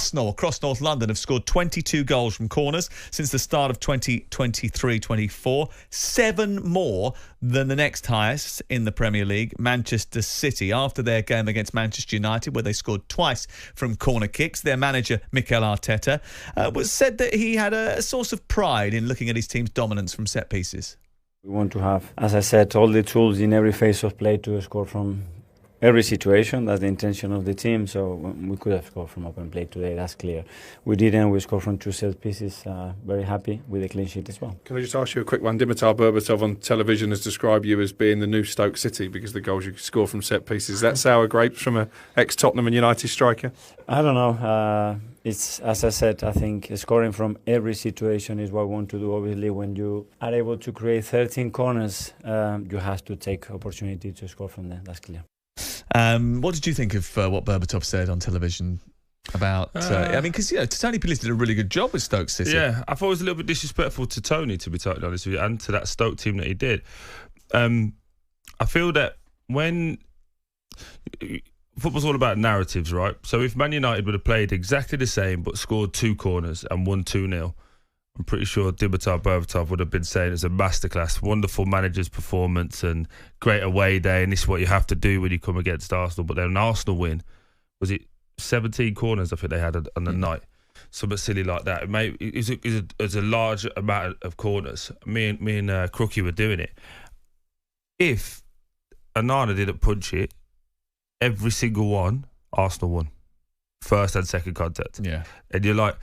Arsenal across North London have scored 22 goals from corners since the start of 2023-24. 7 more than the next highest in the Premier League, Manchester City. After their game against Manchester United, where they scored twice from corner kicks, their manager, Mikel Arteta, was said that he had a source of pride in looking at his team's dominance from set pieces. We want to have, as I said, all the tools in every phase of play to score from every situation. That's the intention of the team. So we could have scored from open play today, that's clear. We didn't. We scored from 2 set pieces. Very happy with the clean sheet as well. Can I just ask you a quick one? Dimitar Berbatov on television has described you as being the new Stoke City because the goals you score from set pieces. Is that sour grapes from an ex-Tottenham and United striker? I don't know. It's, as I said, I think scoring from every situation is what we want to do. Obviously, when you are able to create 13 corners, you have to take opportunity to score from there. That's clear. What did you think of what Berbatov said on television about... I mean, because, Tony Pulis did a really good job with Stoke City. Yeah, I thought it was a little bit disrespectful to Tony, to be totally honest with you, and to that Stoke team that he did. I feel that when... Football's all about narratives, right? So if Man United would have played exactly the same but scored 2 corners and won 2-0, I'm pretty sure Dimitar Berbatov would have been saying it's a masterclass, wonderful manager's performance and great away day, and this is what you have to do when you come against Arsenal. But then an Arsenal win, was it 17 corners I think they had on the night? Something silly like that. It was a large amount of corners. Me and Crookie were doing it. If Onana didn't punch it, every single one, Arsenal won. First and second contact. Yeah. And you're like,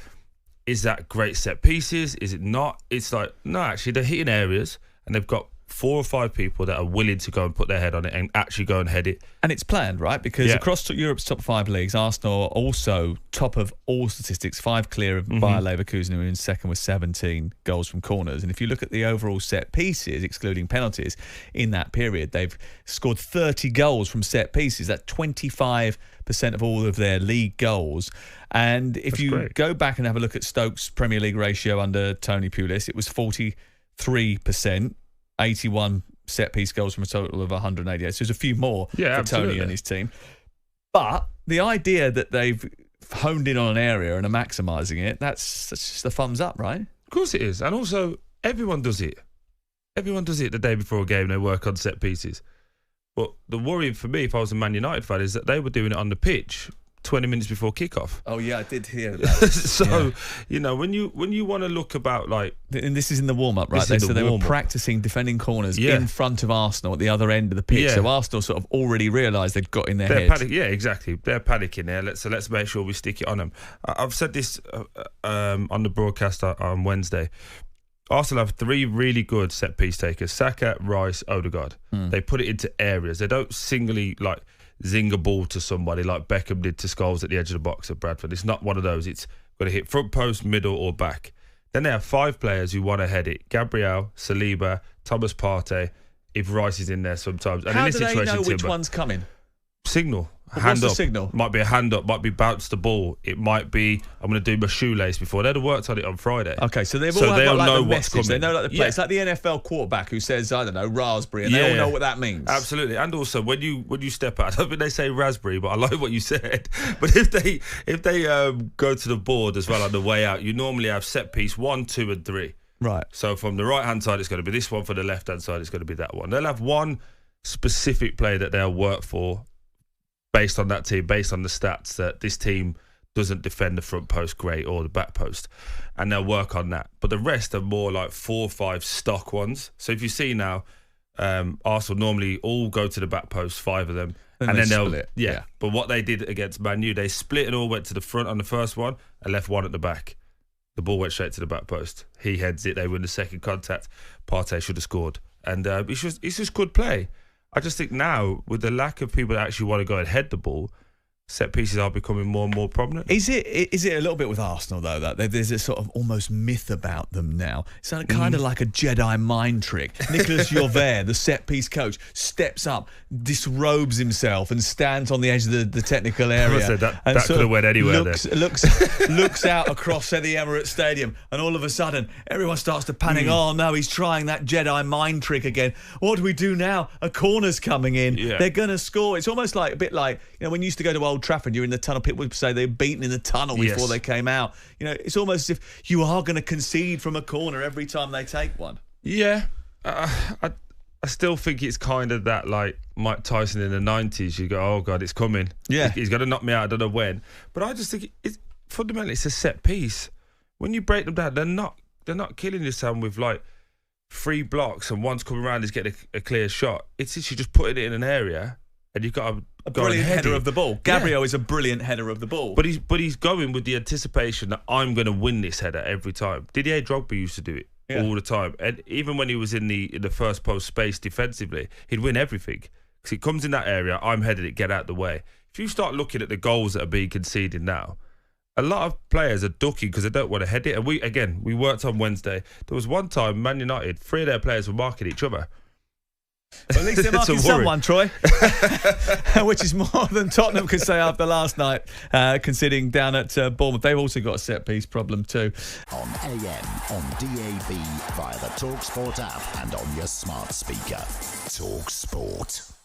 is that great set pieces? Is it not? It's like, no, actually, they're hitting areas and they've got 4 or 5 people that are willing to go and put their head on it and actually go and head it. And it's planned, right? Because across Europe's top 5 leagues, Arsenal are also top of all statistics, 5 clear of Bayer Leverkusen, who are in second with 17 goals from corners. And if you look at the overall set pieces, excluding penalties, in that period, they've scored 30 goals from set pieces. That's 25% of all of their league goals. And if you go back and have a look at Stoke's Premier League ratio under Tony Pulis, it was 43%. 81 set-piece goals from a total of 188. So there's a few more for Tony and his team. But the idea that they've honed in on an area and are maximising it, that's just a thumbs up, right? Of course it is. And also, everyone does it. Everyone does it the day before a game. They work on set pieces. But the worry for me, if I was a Man United fan, is that they were doing it on the pitch 20 minutes before kickoff. Oh yeah, I did hear that. So when you want to look about like, and this is in the warm up, right? They were practicing defending corners in front of Arsenal at the other end of the pitch. So Arsenal sort of already realised they'd got in their heads. Exactly. They're panicking there. Let's make sure we stick it on them. I've said this on the broadcast on Wednesday. Arsenal have 3 really good set piece takers: Saka, Rice, Odegaard. They put it into areas. They don't singly like zing a ball to somebody like Beckham did to Scholes at the edge of the box at Bradford. It's not one of those. It's got to hit front post, middle or back. Then they have 5 players who want to head it: Gabriel, Saliba, Thomas Partey, if Rice is in there sometimes. And how in this do they situation, know which one's coming? Signal. Hand up. Signal? Might be a hand up, might be bounce the ball. It might be, I'm going to do my shoelace before. They'd have worked on it on Friday. Okay, so they've all got like the message. They know like the play. It's like the NFL quarterback who says, I don't know, raspberry, and they all know what that means. Absolutely. And also, when you step out, I don't think they say raspberry, but I like what you said. But if they go to the board as well on the way out, you normally have set piece 1, 2 and 3. Right. So from the right-hand side, it's going to be this one. For the left-hand side, it's going to be that one. They'll have one specific play that they'll work for based on that team, based on the stats that this team doesn't defend the front post great or the back post, and they'll work on that. But the rest are more like 4 or 5 stock ones. So if you see now, Arsenal normally all go to the back post, 5 of them, and then they'll split. Yeah. But what they did against Man U, they split and all went to the front on the first one and left 1 at the back. The ball went straight to the back post. He heads it. They win the second contact. Partey should have scored, and it's just good play. I just think now, with the lack of people that actually want to go and head the ball, set pieces are becoming more and more prominent. Is it a little bit with Arsenal, though, that there's a sort of almost myth about them now? It's kind of like a Jedi mind trick. Nicolas Jovet, the set-piece coach, steps up, disrobes himself and stands on the edge of the technical area. That could have went anywhere looks out across, say, the Emirates Stadium, and all of a sudden, everyone starts to panic. Oh, no, he's trying that Jedi mind trick again. What do we do now? A corner's coming in. Yeah. They're going to score. It's almost like a bit like, when you used to go to Old Old Trafford, you're in the tunnel. People would say they're beaten in the tunnel before they came out. You know, it's almost as if you are going to concede from a corner every time they take one. Yeah. I still think it's kind of that, like Mike Tyson in the 90s. You go, oh God, it's coming. Yeah. He's going to knock me out. I don't know when. But I just think fundamentally it's a set piece. When you break them down, they're not killing your son with like 3 blocks and one's coming around, he's getting a clear shot. It's literally just putting it in an area and you've got a brilliant header of the ball. Gabriel is a brilliant header of the ball. But he's going with the anticipation that I'm going to win this header every time. Didier Drogba used to do it all the time. And even when he was in the first post space defensively, he'd win everything. Because he comes in that area, I'm headed it, get out the way. If you start looking at the goals that are being conceded now, a lot of players are ducking because they don't want to head it. And we worked on Wednesday. There was one time, Man United, 3 of their players were marking each other. Well, at least they're marking someone, Troy. Which is more than Tottenham could say after last night, conceding down at Bournemouth. They've also got a set-piece problem too. On AM, on DAB, via the talkSPORT app and on your smart speaker. talkSPORT.